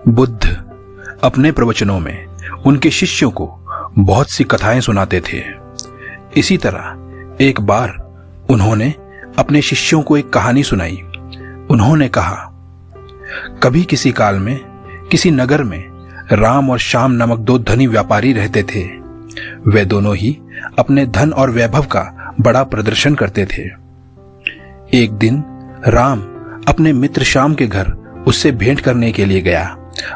बुद्ध अपने प्रवचनों में उनके शिष्यों को बहुत सी कथाएं सुनाते थे। इसी तरह एक बार उन्होंने अपने शिष्यों को एक कहानी सुनाई। उन्होंने कहा, कभी किसी काल में किसी नगर में राम और श्याम नामक दो धनी व्यापारी रहते थे। वे दोनों ही अपने धन और वैभव का बड़ा प्रदर्शन करते थे। एक दिन राम अपने मित्र श्याम के घर उससे भेंट करने के लिए गया।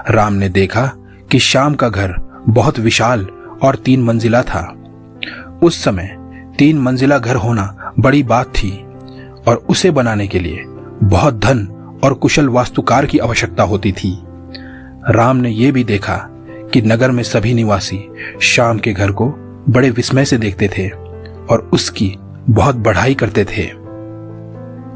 राम ने देखा कि श्याम का घर बहुत विशाल और 3 मंजिला था। उस समय 3 मंजिला घर होना बड़ी बात थी और उसे बनाने के लिए बहुत धन और कुशल वास्तुकार की आवश्यकता होती थी। राम ने यह भी देखा कि नगर में सभी निवासी श्याम के घर को बड़े विस्मय से देखते थे और उसकी बहुत बढ़ाई करते थे।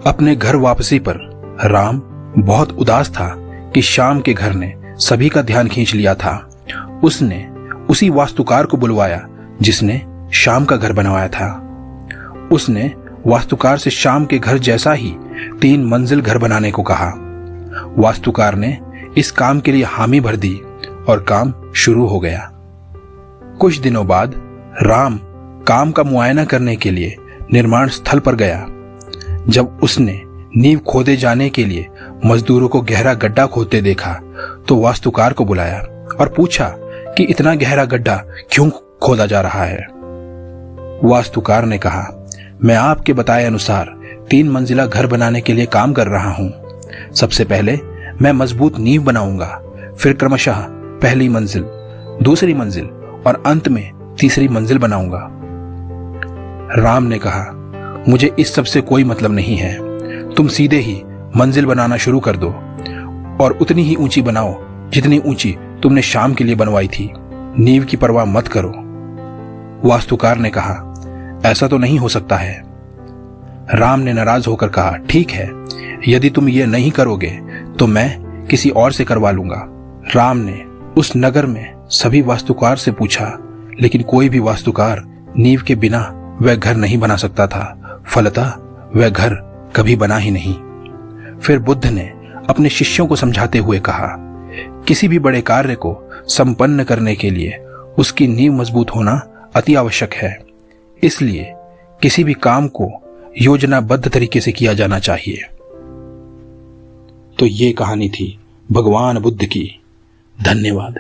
अपने घर वापसी पर राम बहुत उदास था कि श्याम के घर ने सभी का ध्यान खींच लिया था। उसने उसी वास्तुकार को बुलवाया जिसने श्याम का घर बनवाया था। उसने वास्तुकार से श्याम के घर जैसा ही 3 मंजिल घर बनाने को कहा। वास्तुकार ने इस काम के लिए हामी भर दी और काम शुरू हो गया। कुछ दिनों बाद राम काम का मुआयना करने के लिए निर्माण स्थल पर गया। जब उसने नींव खोदे जाने के लिए मजदूरों को गहरा गड्ढा खोदते देखा तो वास्तुकार को बुलाया और पूछा कि इतना गहरा गड्ढा क्यों खोदा जा रहा है। वास्तुकार ने कहा, मैं आपके बताए अनुसार 3 मंजिला घर बनाने के लिए काम कर रहा हूं। सबसे पहले मैं मजबूत नींव बनाऊंगा, फिर क्रमशः पहली मंजिल, दूसरी मंजिल और अंत में तीसरी मंजिल बनाऊंगा। राम ने कहा, मुझे इस सब से कोई मतलब नहीं है। तुम सीधे ही मंजिल बनाना शुरू कर दो और उतनी ही ऊंची बनाओ जितनी ऊंची तुमने श्याम के लिए बनवाई थी। नींव की परवाह मत करो। वास्तुकार ने कहा, ऐसा तो नहीं हो सकता है। राम ने नाराज होकर कहा, ठीक है, यदि तुम ये नहीं करोगे तो मैं किसी और से करवा लूंगा। राम ने उस नगर में सभी वास्तुकार से पूछा, लेकिन कोई भी वास्तुकार नींव के बिना वह घर नहीं बना सकता था। फलतः वह घर कभी बना ही नहीं। फिर बुद्ध ने अपने शिष्यों को समझाते हुए कहा, किसी भी बड़े कार्य को संपन्न करने के लिए उसकी नींव मजबूत होना अति आवश्यक है। इसलिए किसी भी काम को योजनाबद्ध तरीके से किया जाना चाहिए। तो ये कहानी थी भगवान बुद्ध की। धन्यवाद।